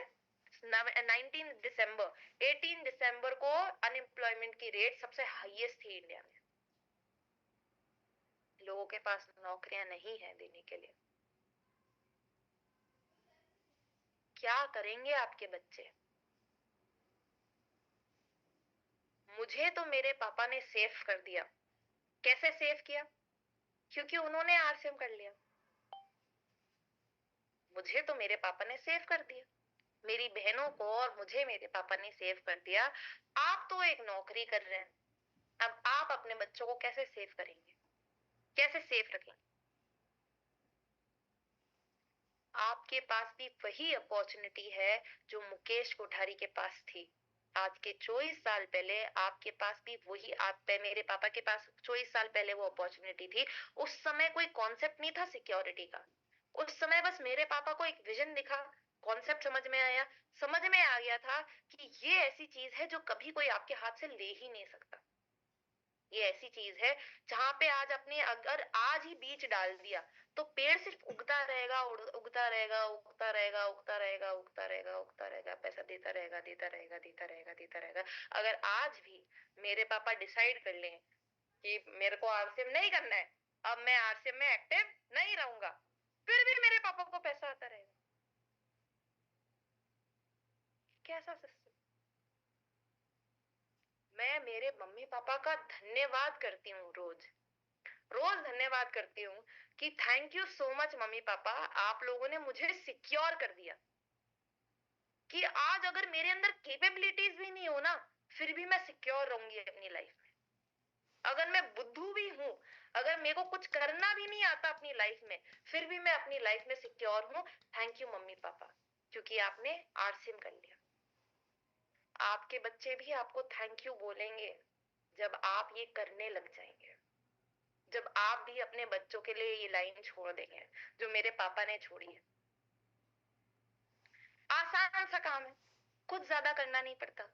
19 दिसंबर, 18 दिसंबर को अनएम्प्लॉयमेंट की रेट सबसे हाईएस्ट थी इंडिया में। लोगों के पास नौकरियां नहीं है देने के लिए। क्या करेंगे आपके बच्चे? मुझे तो मेरे पापा ने सेफ कर दिया। कैसे सेफ किया? क्योंकि उन्होंने आरसीएम कर लिया। मुझे तो मेरे पापा ने सेव कर दिया, मेरी बहनों को और मुझे मेरे पापा ने सेव कर दिया। आप तो एक नौकरी कर रहे हैं, अब आप अपने बच्चों को कैसे सेव करेंगे, कैसे सेफ रखेंगे? आपके पास भी वही अपॉर्चुनिटी है जो मुकेश कोठारी के पास थी। आज के 24 साल पहले आपके पास भी वही, आप पे मेरे पापा के पास 24 साल पहले वो अपॉर्चुनिटी थी। उस समय कोई कॉन्सेप्ट नहीं था सिक्योरिटी का। उस समय बस मेरे पापा को एक विजन दिखा, कॉन्सेप्ट समझ में आया, समझ में आ गया था कि ये ऐसी चीज है जो कभी कोई आपके हाथ से ले ही नहीं सकता। ये ऐसी चीज है जहां पे आज अपने, अगर आज ही बीज डाल दिया तो पेड़ सिर्फ उगता रहेगा, उगता रहेगा, उगता रहेगा, उगता रहेगा, उगता रहेगा, उगता रहेगा, पैसा देता रहेगा, देता रहेगा, देता रहेगा, देता रहेगा। अगर आज भी मेरे पापा डिसाइड कर लें कि मेरे को आरसीएम नहीं करना है, अब मैं आरसीएम में एक्टिव नहीं रहूंगा, फिर भी मेरे पापा को पैसा आता रहेगा। कैसा सिस्टम? मैं मेरे मम्मी पापा का धन्यवाद करती हूँ रोज, रोज धन्यवाद करती हूँ कि thank you so much mummy papa, आप लोगों ने मुझे सिक्योर कर दिया। कि आज अगर मेरे अंदर कैपेबिलिटीज भी नहीं हो ना, फिर भी मैं सिक्योर रहूंगी अपनी लाइफ में। अगर मैं बुद्धू भी हूं, अगर मेरे को कुछ करना भी नहीं आता अपनी लाइफ में, फिर भी मैं अपनी लाइफ में सिक्योर हूं। थैंक यू मम्मी पापा, क्योंकि आपने आरसीएम कर लिया। आपके बच्चे भी आपको थैंक यू बोलेंगे जब आप ये करने लग जाएंगे, जब आप भी अपने बच्चों के लिए ये लाइन छोड़ देंगे जो मेरे पापा ने छोड़ी है। आसान सा काम है, कुछ ज्यादा करना नहीं पड़ता।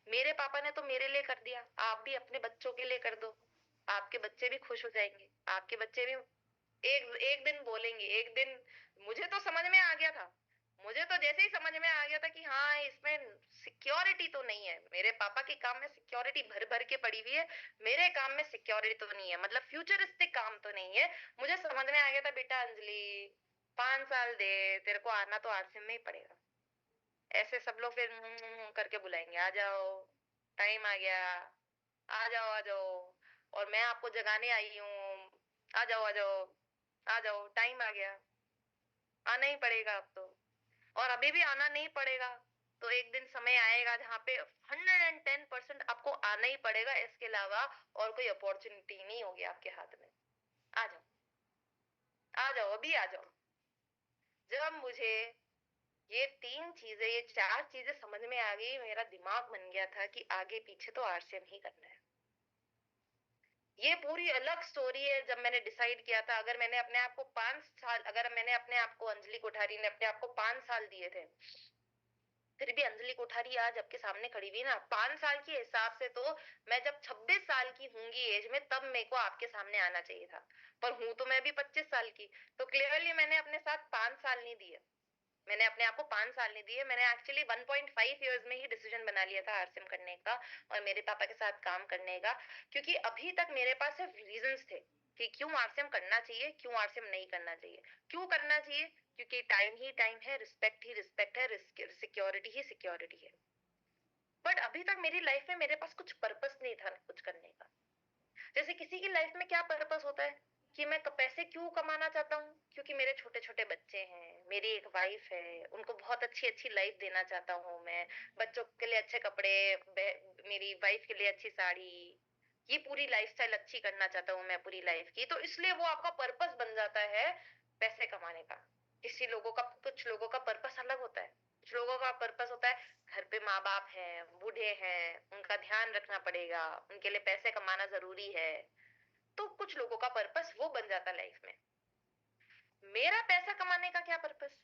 मेरे पापा ने तो मेरे लिए कर दिया, आप भी अपने बच्चों के लिए कर दो। आपके बच्चे भी खुश हो जाएंगे, आपके बच्चे भी एक एक दिन बोलेंगे, एक दिन। मुझे तो समझ में आ गया था, मुझे तो जैसे ही समझ में आ गया था कि हाँ इसमें सिक्योरिटी तो नहीं है, मेरे पापा के काम में सिक्योरिटी भर भर के पड़ी हुई है, मेरे काम में सिक्योरिटी तो नहीं है, मतलब फ्यूचरिस्टिक काम तो नहीं है। मुझे समझ में आ गया था, बेटा अंजलि 5 साल दे, तेरे को आना तो आरसीएम में ही पड़ेगा। ऐसे सब लोग फिर करके बुलाएंगे, आ जाओ, टाइम आ गया, आ जाओ, आ जाओ, और मैं आपको जगाने आई हूँ, आ जाओ, आ जाओ, आ जाओ, टाइम आ गया, आना ही पड़ेगा अब तो। और अभी भी आना नहीं पड़ेगा तो एक दिन समय आएगा जहाँ पे 110% आपको आना ही पड़ेगा, इसके अलावा और कोई अपॉर्चुनिटी नहीं होगी आपके हाथ में। आ जाओ, आ जाओ, अभी आ जाओ। जब मुझे ये 3 चीजें, ये 4 चीजें समझ में आ गई, मेरा दिमाग बन गया था कि आगे पीछे तो आरसीएम ही करना है। ये पूरी अलग स्टोरी है। जब मैंने डिसाइड किया था, अगर मैंने अपने आप को 5 साल, अगर मैंने अपने आप को, अंजलि कोठारी ने अपने आप को 5 साल दिए थे, फिर भी अंजलि कोठारी आज आपके सामने खड़ी हुई ना, 5 साल के हिसाब से तो मैं जब 26 साल की होंगी एज में, तब मेरे को आपके सामने आना चाहिए था। पर हूं तो मैं भी 25 साल की, तो क्लियरली मैंने अपने साथ 5 साल नहीं दिए, मैंने अपने आप को 5 साल नहीं दिए, मैंने एक्चुअली 1.5 इयर्स में ही डिसीजन बना लिया था आरसीएम करने का और मेरे पापा के साथ काम करने का, क्योंकि अभी तक मेरे पास सिर्फ रीजंस थे कि क्यों आरसीएम करना चाहिए, क्यों आरसीएम नहीं करना चाहिए। क्यों करना चाहिए? क्योंकि टाइम ही टाइम है, रिस्पेक्ट ही रिस्पेक्ट है, सिक्योरिटी ही सिक्योरिटी है। बट अभी तक मेरी लाइफ में मेरे पास कुछ पर्पस नहीं था कुछ करने का। जैसे किसी की लाइफ में क्या पर्पस होता है कि मैं पैसे क्यों कमाना चाहता हूँ, क्योंकि मेरे छोटे छोटे बच्चे हैं, मेरी एक वाइफ है, उनको बहुत अच्छी अच्छी लाइफ देना चाहता हूँ मैं, बच्चों के लिए अच्छे कपड़े, मेरी वाइफ के लिए अच्छी साड़ी, ये पूरी लाइफस्टाइल अच्छी करना चाहता हूँ मैं पूरी लाइफ की, तो इसलिए वो आपका पर्पस बन जाता है पैसे कमाने का। किसी लोगों का, कुछ लोगों का पर्पस अलग होता है। कुछ लोगों का पर्पस होता है घर पे माँ बाप हैं, बूढ़े हैं, उनका ध्यान रखना पड़ेगा, उनके लिए पैसे कमाना जरूरी है। तो कुछ लोगों का पर्पस वो बन जाता लाइफ में। मेरा पैसा कमाने का क्या पर्पस?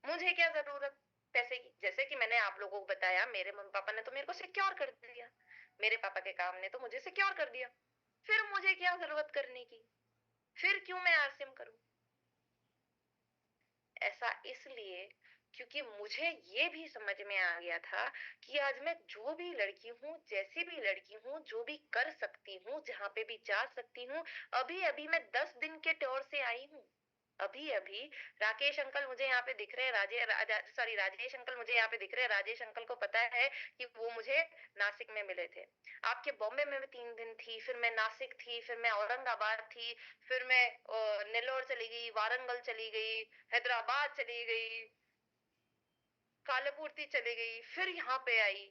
मुझे क्या जरूरत पैसे की? जैसे कि मैंने आप लोगों को बताया, मेरे मम्मी पापा ने तो मेरे को सिक्योर कर दिया, मेरे पापा के काम ने तो मुझे सिक्योर कर दिया। फिर मुझे क्या जरूरत करने की? फिर क्यों मैं आरसीएम करूं? ऐसा इसलिए क्योंकि मुझे ये भी समझ में आ गया था कि आज मैं जो भी लड़की हूँ, जैसी भी लड़की हूँ, जो भी कर सकती हूँ, जहां पे भी जा सकती हूँ, अभी अभी मैं 10 दिन के टूर से आई हूँ। अभी अभी राकेश अंकल मुझे यहाँ पे दिख रहे हैं, राजेश अंकल मुझे यहाँ पे दिख रहे हैं। राजेश अंकल को पता है कि वो मुझे नासिक में मिले थे। आपके बॉम्बे में मैं 3 दिन थी, फिर मैं नासिक थी, फिर मैं औरंगाबाद थी, फिर मैं नेल्लोर चली गई, वारंगल चली गई, हैदराबाद चली गई, कालापुर्ती चली गई, फिर यहाँ पे आई।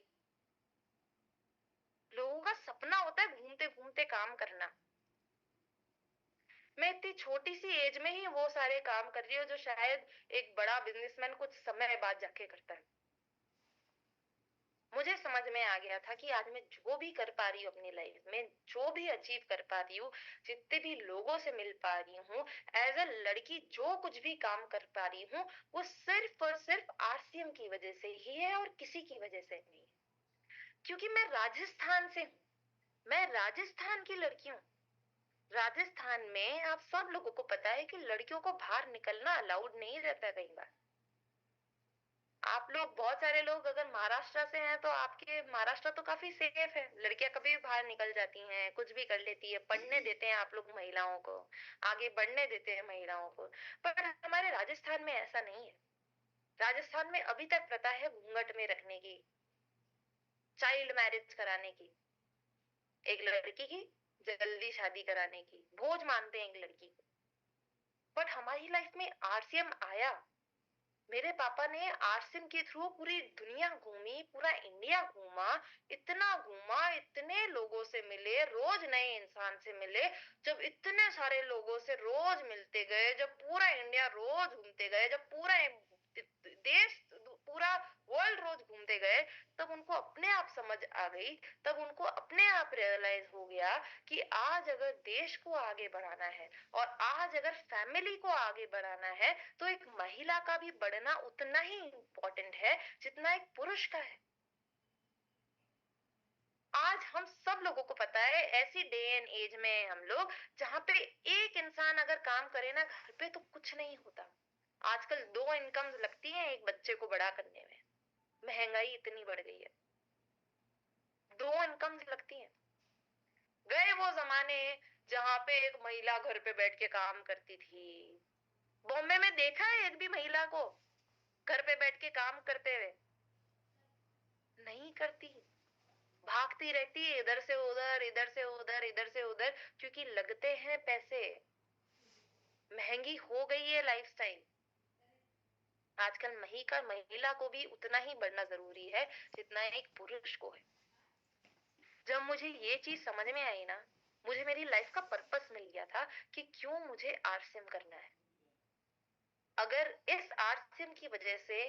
लोगों का सपना होता है घूमते घूमते काम करना। मैं इतनी छोटी सी एज में ही वो सारे काम कर रही हूँ जो शायद एक बड़ा बिजनेसमैन कुछ समय बाद जाके करता है। मुझे समझ में आ गया था कि आज मैं जो भी कर पा रही हूँ अपनी लाइफ में, जो भी अचीव कर पा रही हूँ, जितने भी लोगों से मिल पा रही हूँ, एज अ लड़की जो कुछ भी काम कर पा रही हूँ, वो सिर्फ और सिर्फ आरसीएम की वजह से ही है और किसी की वजह से नहीं। क्योंकि मैं राजस्थान से हूँ, मैं राजस्थान की लड़की हूँ। राजस्थान में आप सब लोगों को पता है कि लड़कियों को बाहर निकलना अलाउड नहीं रहता कई बार। आप लोग, बहुत सारे लोग अगर महाराष्ट्र से हैं तो आपके महाराष्ट्र तो काफी सेफ है, लड़कियां कभी भी बाहर निकल जाती हैं, कुछ भी कर लेती है, पढ़ने देते हैं आप लोग महिलाओं को, आगे बढ़ने देते हैं महिलाओं को। पर हमारे राजस्थान में ऐसा नहीं है। राजस्थान में अभी तक प्रथा है घूंघट में रखने की, चाइल्ड मैरिज कराने की, एक लड़की की जल्दी शादी कराने की, भोज मानते हैं एक लड़की को। बट हमारी लाइफ में आरसीएम आया। मेरे पापा ने आरसीएम के थ्रू पूरी दुनिया घूमी, पूरा इंडिया घूमा, इतना घूमा, इतने लोगों से मिले, रोज नए इंसान से मिले। जब इतने सारे लोगों से रोज मिलते गए, जब पूरा इंडिया रोज घूमते गए, जब पूरा देश, पूरा वर्ल्ड रोज घूमते गए, तब उनको अपने आप समझ आ गई, तब उनको अपने आप रियलाइज हो गया कि आज अगर देश को आगे बढ़ाना है और आज अगर फैमिली को आगे बढ़ाना है, तो एक महिला का भी बढ़ना उतना ही इम्पोर्टेंट है जितना एक पुरुष का है। आज हम सब लोगों को पता है, ऐसी डे एंड एज में हम लोग, जहां पे एक इंसान अगर काम करे ना घर पे तो कुछ नहीं होता। आजकल 2 इनकम्स लगती हैं एक बच्चे को बड़ा करने में, महंगाई इतनी बढ़ गई है, 2 इनकम्स लगती हैं। गए वो जमाने जहां पे एक महिला घर पे बैठ के काम करती थी। बॉम्बे में देखा है एक भी महिला को घर पे बैठ के काम करते हुए? नहीं करती, भागती रहती है इधर से उधर, इधर से उधर, इधर से उधर, क्योंकि लगते हैं पैसे। महंगी हो गई है लाइफस्टाइल। आजकल महिला को भी उतना ही बढ़ना जरूरी है जितना एक पुरुष को है। जब मुझे ये चीज समझ में आई ना, मुझे मेरी लाइफ का पर्पस मिल गया था कि क्यों मुझे आरसीएम करना है। अगर इस आरसीएम की वजह से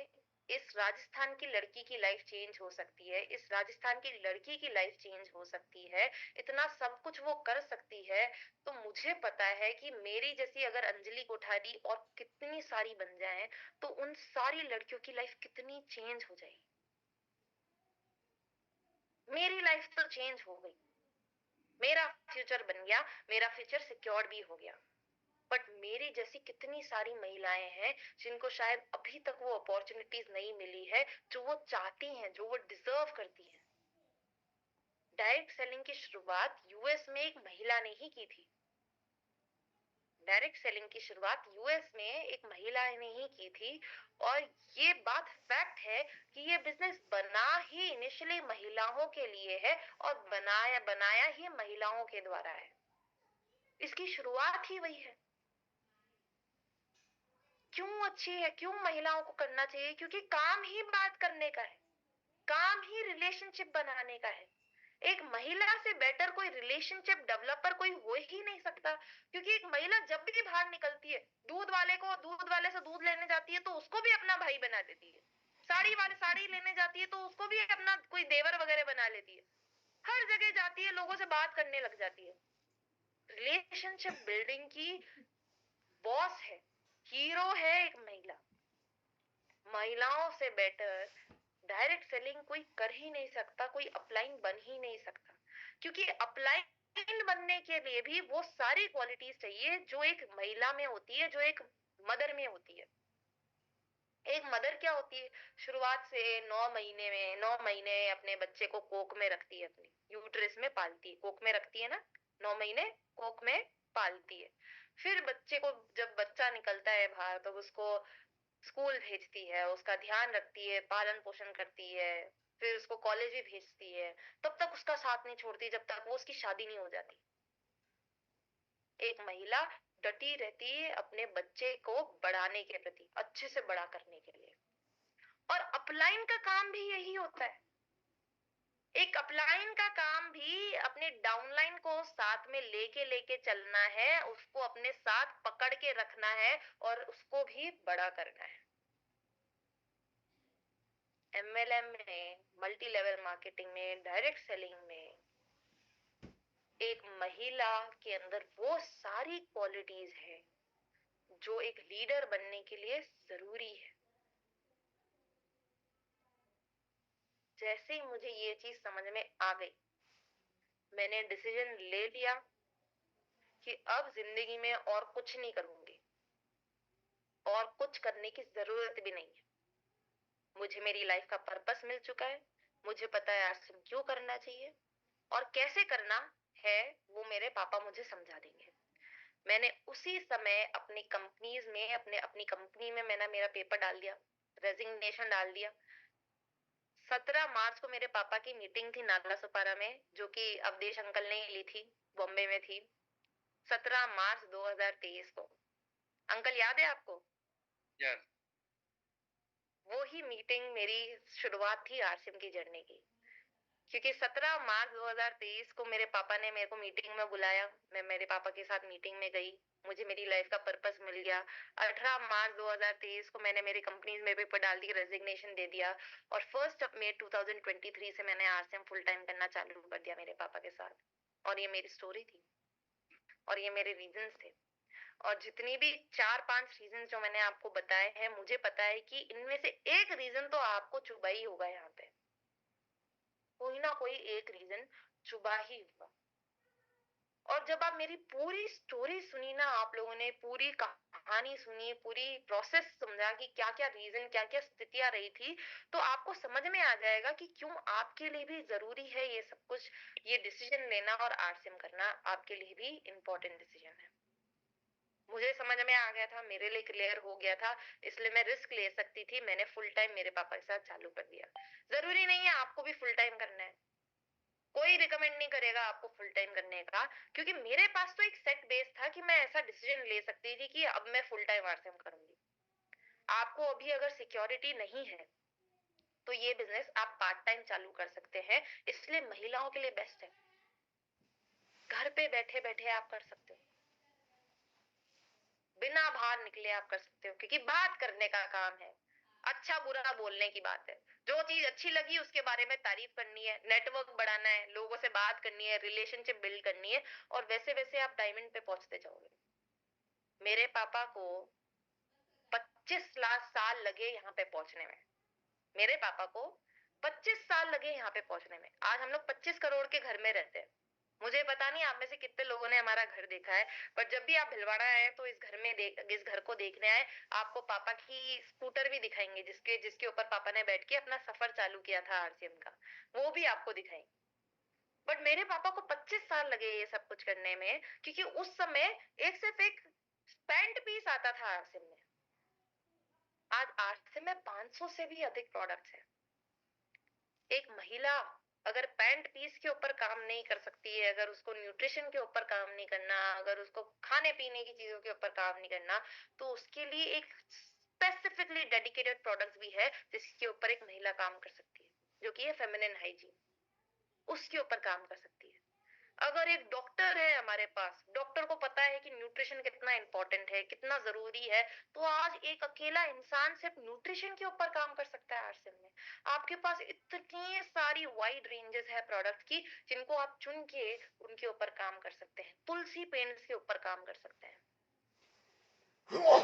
इस राजस्थान की लड़की की लाइफ चेंज हो सकती है, इस राजस्थान की लड़की की लाइफ चेंज हो सकती है, इतना सब कुछ वो कर सकती है, तो मुझे पता है कि मेरी जैसी अगर अंजलि कोठारी और कितनी सारी बन जाएं, तो उन सारी लड़कियों की लाइफ कितनी चेंज हो जाएगी। मेरी लाइफ तो चेंज हो गई, मेरा फ्यूचर बन गया, मेरा फ्यूचर सिक्योर भी हो गया। बट मेरी जैसी कितनी सारी महिलाएं हैं जिनको शायद अभी तक वो अपॉर्चुनिटीज नहीं मिली है जो वो चाहती हैं, जो वो डिजर्व करती हैं। डायरेक्ट सेलिंग की शुरुआत यूएस में एक महिला ने ही की थी। डायरेक्ट सेलिंग की शुरुआत यूएस में एक महिला ने ही की थी। और ये बात फैक्ट है कि ये बिजनेस बना ही इनिशियली महिलाओं के लिए है और बनाया बनाया ही महिलाओं के द्वारा है। इसकी शुरुआत ही वही है। क्यों अच्छी है, क्यों महिलाओं को करना चाहिए? क्योंकि काम ही बात करने का है, काम ही रिलेशनशिप बनाने का है। एक महिला से बेटर कोई रिलेशनशिप डेवलपर कोई हो ही नहीं सकता। क्योंकि एक महिला जब भी बाहर निकलती है, दूध वाले को, दूध वाले से दूध लेने जाती है तो उसको भी अपना भाई बना देती है। साड़ी वाले साड़ी लेने जाती है तो उसको भी अपना कोई देवर वगैरह बना लेती है। हर जगह जाती है, लोगों से बात करने लग जाती है। रिलेशनशिप बिल्डिंग की बॉस है, हीरो है एक महिला। महिलाओं से बेटर डायरेक्ट सेलिंग कोई कर ही नहीं सकता, कोई अपलाइन बन ही नहीं सकता। क्योंकि अपलाइन बनने के लिए भी वो सारी क्वालिटीज चाहिए जो एक महिला में होती है, जो एक मदर में होती है। एक मदर क्या होती है? शुरुआत से 9 महीने में, 9 महीने अपने बच्चे को कोख में रखती है, अपनी यूट्रस में पालती है, कोख में रखती है ना, 9 महीने कोख में पालती है। फिर बच्चे को, जब बच्चा निकलता है बाहर, तो उसको स्कूल भेजती है, उसका ध्यान रखती है, पालन पोषण करती है। फिर उसको कॉलेज भी भेजती है। तब तक उसका साथ नहीं छोड़ती जब तक वो उसकी शादी नहीं हो जाती। एक महिला डटी रहती है अपने बच्चे को बढ़ाने के प्रति, अच्छे से बड़ा करने के लिए। और अपलाइन का काम भी यही होता है। एक अपलाइन का काम भी अपने डाउनलाइन को साथ में लेके लेके चलना है, उसको अपने साथ पकड़ के रखना है और उसको भी बड़ा करना है। एमएलएम में, मल्टी लेवल मार्केटिंग में, डायरेक्ट सेलिंग में एक महिला के अंदर वो सारी क्वालिटीज है जो एक लीडर बनने के लिए जरूरी है। जैसे ही मुझे ये चीज समझ में आ गई, मैंने डिसीजन ले लिया कि अब जिंदगी में और कुछ नहीं करूंगी, और कुछ करने की जरूरत भी नहीं है। मुझे मेरी लाइफ का पर्पस मिल चुका है। मुझे पता है आज क्यों करना चाहिए और कैसे करना है, वो मेरे पापा मुझे समझा देंगे। मैंने उसी समय अपनी कंपनीज में, अपनी कंपनी में मैंने मेरा पेपर डाल दिया, रेजिग्नेशन डाल दिया। 17 मार्च को मेरे पापा की मीटिंग थी नागला सुपारा में, जो कि अवधेश अंकल ने ली थी, बॉम्बे में थी। 17 मार्च 2023 को। अंकल याद है आपको? यस। वो ही मीटिंग मेरी शुरुआत थी आरसीएम की जर्नी की। क्योंकि 17 मार्च 2023 को मेरे पापा ने मेरे को मीटिंग में बुलाया, मैं मेरे पापा के साथ मीटिंग में गई, मुझे मेरी लाइफ का पर्पस मिल गया। 18 मार्च 2023 को मैंने मेरी कंपनीज में पेपर डाल दी, रेजिग्नेशन दे दिया। और 1 मई 2023 से मैंने आरसीएम फुल टाइम करना चालू कर दिया मेरे पापा के साथ। और ये मेरी स्टोरी थी और ये मेरे रीजंस थे। और जितनी भी 4-5 रीजन जो मैंने आपको बताए हैं, मुझे पता है कि इनमें से एक रीजन तो आपको चुभा ही होगा। यहाँ पे कोई ना कोई एक रीजन चुभा ही होगा। और जब आप मेरी पूरी स्टोरी सुनी ना, आप लोगों ने पूरी कहानी सुनी, पूरी प्रोसेस समझा कि क्या क्या रीजन, क्या क्या स्थितियां रही थी, तो आपको समझ में आ जाएगा कि क्यों आपके लिए भी जरूरी है ये सब कुछ, ये डिसीजन लेना और आरसीएम करना आपके लिए भी इम्पोर्टेंट डिसीजन है। मुझे समझ में आ गया था, मेरे लिए क्लियर हो गया था, इसलिए मैं रिस्क ले सकती थी। मैंने फुल टाइम मेरे पापा के साथ चालू कर दिया। जरूरी नहीं है आपको भी फुल टाइम करना है, कोई रिकमेंड नहीं करेगा आपको फुल टाइम करने का। क्योंकि मेरे पास तो एक सेट बेस था कि मैं ऐसा डिसीजन ले सकती थी कि अब मैं फुल टाइम आरसीएम करूंगी। आपको अभी अगर सिक्योरिटी नहीं है तो ये बिजनेस आप पार्ट टाइम चालू कर सकते हैं, इसलिए महिलाओं के लिए बेस्ट है। घर पे बैठे बैठे आप कर सकते हो, बिना बाहर निकले आप कर सकते हो, क्योंकि बात करने का काम है, अच्छा बुरा बोलने की बात है। जो चीज अच्छी लगी उसके बारे में तारीफ करनी है, नेटवर्क बढ़ाना है, लोगों से बात करनी है, रिलेशनशिप बिल्ड करनी है, और वैसे वैसे आप डायमंड पे पहुंचते जाओगे। मेरे पापा को 25 लाख साल लगे यहाँ पे पहुंचने में। मेरे पापा को 25 साल लगे यहाँ पे पहुंचने में। आज हम लोग 25 करोड़ के घर में रहते हैं। मुझे पता नहीं आप में से कितने लोगों ने हमारा घर देखा है, बट जब भी आप भीलवाड़ा आए तो इस घर को देखने आए, आपको पापा की स्कूटर भी दिखाएंगे जिसके जिसके ऊपर पापा ने बैठ के अपना सफर चालू किया था आरसीएम का, वो भी आपको दिखाएंगे। बट मेरे पापा को 25 साल लगे ये सब कुछ करने में, क्योंकि उस समय एक सिर्फ एक पैंट पीस आता था आरसीएम में। आज आरसीएम में 500 से भी अधिक प्रोडक्ट्स हैं। एक महिला अगर पैंट पीस के ऊपर काम नहीं कर सकती है, अगर उसको न्यूट्रिशन के ऊपर काम नहीं करना, अगर उसको खाने पीने की चीजों के ऊपर काम नहीं करना, तो उसके लिए एक स्पेसिफिकली डेडिकेटेड प्रोडक्ट्स भी है जिसके ऊपर एक महिला काम कर सकती है, जो कि है फेमिनिन हाइजीन। उसके ऊपर काम कर सकती है। अगर एक डॉक्टर है हमारे पास, डॉक्टर को पता है कि न्यूट्रिशन कितना इंपॉर्टेंट है, कितना जरूरी है, तो आज एक अकेला इंसान सिर्फ न्यूट्रिशन के ऊपर काम कर सकता है आरसीएम में। आपके पास इतनी सारी वाइड रेंजेस है प्रोडक्ट की, जिनको आप चुन के उनके ऊपर काम कर सकते हैं। तुलसी पेंट्स के ऊपर काम कर सकते हैं,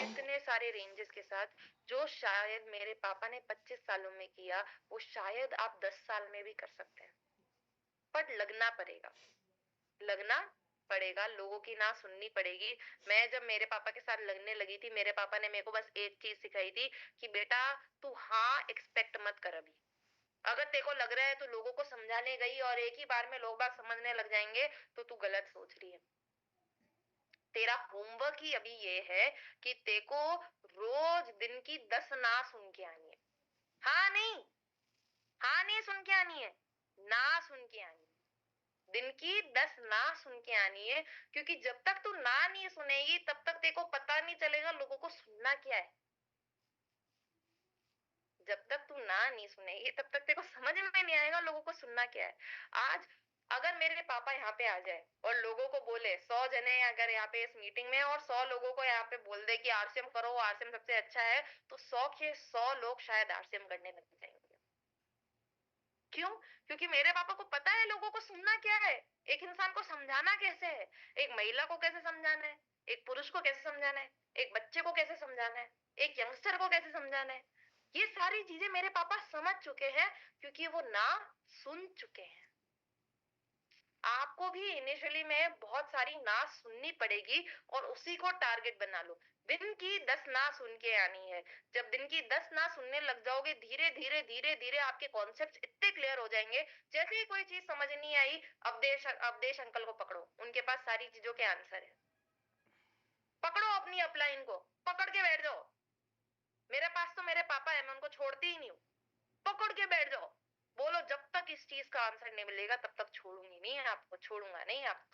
इतने सारे रेंजेस के साथ, जो शायद मेरे पापा ने 25 सालों में किया, वो शायद आप 10 साल में भी कर सकते हैं। बट लगना पड़ेगा, लगना पड़ेगा, लोगों की ना सुननी पड़ेगी। मैं जब मेरे पापा के साथ लगने लगी थी, मेरे पापा ने मेरे को बस एक चीज सिखाई थी कि बेटा तू हाँ एक्सपेक्ट मत कर अभी। अगर तेरे को लग रहा है तो लोगों को समझाने गई और एक ही बार में लोग बात समझने लग जाएंगे, तो तू गलत सोच रही है। तेरा होमवर्क ही अभी ये है कि तेरे को रोज दिन की 10 ना सुन के आनी है। हाँ नहीं, हाँ नहीं सुन के आनी है, ना सुन के आनी है। दिन की 10 ना सुन के आनी है, क्योंकि जब तक तू ना नहीं सुनेगी तब तक तेरे को पता नहीं चलेगा लोगों को सुनना क्या है। जब तक तू ना नहीं सुनेगी तब तक तेरे को समझ में नहीं आएगा लोगों को सुनना क्या है। आज अगर मेरे पापा यहाँ पे आ जाए और लोगों को बोले, 100 जने अगर यहाँ पे इस मीटिंग में, और 100 लोगों को यहाँ पे बोल दे कि आरसीएम करो, आरसीएम सबसे अच्छा है, तो 100 के 100 लोग शायद आरसीएम करने लग जाएंगे। क्यों? क्योंकि मेरे पापा को पता है लोगों को सुनना क्या है, एक इंसान को समझाना कैसे है, एक महिला को कैसे समझाना है, एक पुरुष को कैसे समझाना है, एक बच्चे को कैसे समझाना है, एक यंगस्टर को कैसे समझाना है। ये सारी चीजें मेरे पापा समझ चुके हैं, क्योंकि वो ना सुन चुके हैं। आपको भी इनिशियली में बहुत सारी ना सुननी पड़ेगी, और उसी को टारगेट बना लो। दिन की 10 ना सुन के आनी है। जब दिन की 10 ना सुनने लग जाओगे, धीरे धीरे धीरे धीरे आपके कॉन्सेप्ट इतने क्लियर हो जाएंगे। जैसे ही कोई चीज समझ नहीं आई, अवधेश अंकल को पकड़ो, उनके पास सारी चीजों के आंसर है। पकड़ो अपनी अपलाइन को, पकड़ के बैठ जाओ। मेरे पास तो मेरे पापा है, मैं उनको छोड़ती ही नहीं हूँ। पकड़ के बैठ जाओ, बोलो जब तक इस चीज का आंसर नहीं मिलेगा तब तक छोड़ूंगी नहीं आपको, छोड़ूंगा नहीं आपको।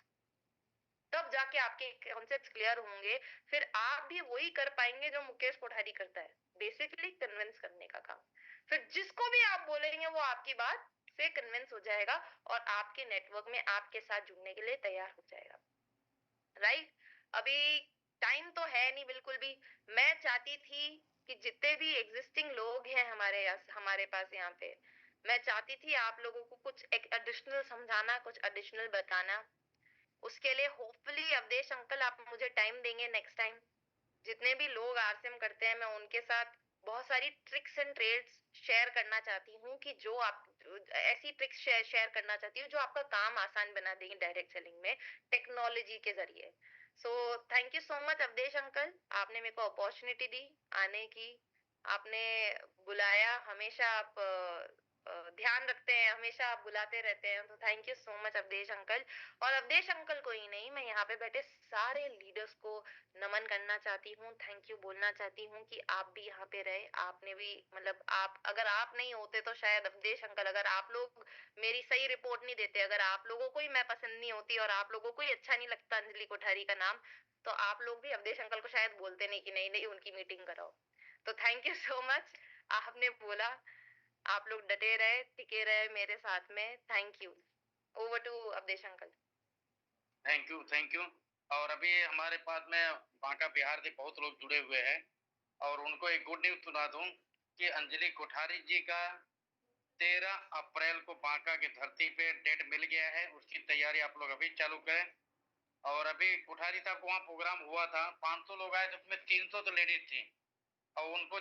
तब जाके आपके कॉन्सेप्ट्स क्लियर होंगे। फिर आप भी वही कर पाएंगे जो मुकेश कोठारी करता है, बेसिकली कन्विंस करने का काम। फिर जिसको भी आप बोलेंगे वो आपकी बात से कन्विंस हो जाएगा, और आपके नेटवर्क में आपके साथ जुड़ने के लिए तैयार हो जाएगा। राइट? अभी टाइम तो है नहीं बिल्कुल भी। मैं चाहती थी कि जितने भी एग्जिस्टिंग लोग हैं हमारे पास यहाँ पे, मैं चाहती थी आप लोगों को कुछ एडिशनल समझाना, कुछ एडिशनल बताना। उसके लिए होपफुली अवधेश अंकल आप मुझे टाइम देंगे नेक्स्ट टाइम। जितने भी लोग आरसीएम करते हैं, मैं उनके साथ बहुत सारी ट्रिक्स एंड ट्रेड्स शेयर करना चाहती हूँ, कि जो आप ऐसी ट्रिक्स शेयर करना चाहती हूँ जो आपका काम आसान बना देंगे डायरेक्ट सेलिंग में, टेक्नोलॉजी के जरिए। So thank you so much Awadhesh uncle, आपने मेरे को अपॉर्चुनिटी दी आने की, आपने बुलाया। हमेशा आप ध्यान रखते हैं, हमेशा आप बुलाते रहते हैं, तो thank you so much Awadhesh uncle. और अवधेश अंकल को ही नहीं, मैं यहाँ पे बैठे सारे लीडर्स को नमन करना चाहती हूँ, थैंक यू बोलना चाहती हूँ कि आप भी यहाँ पे रहे। आपने भी मतलब, आप अगर आप नहीं होते तो शायद अवधेश अंकल, अगर आप लोग मेरी सही रिपोर्ट नहीं देते, अगर आप लोगों को ही मैं पसंद नहीं होती और आप लोगों को ही अच्छा नहीं लगता अंजलि कोठारी का नाम, तो आप लोग भी अवधेश अंकल को शायद बोलते नहीं कि नहीं नहीं उनकी मीटिंग कराओ। तो थैंक यू सो मच, आपने बोला, आप लोग डटे रहे, टिके रहे मेरे साथ में, thank you. Over to Awadhesh uncle. Thank you, thank you. और अभी हमारे पास में बांका बिहार से बहुत लोग जुड़े हुए हैं, और उनको एक गुड न्यूज सुना दूं कि अंजलि कोठारी जी का 13 अप्रैल को बांका की धरती पे डेट मिल गया है। उसकी तैयारी आप लोग अभी चालू करें। और अभी कोठारी साहब को वहाँ प्रोग्राम हुआ था, 500 लोग आए, तो उसमें 300 तो लेडीज थी, और उनको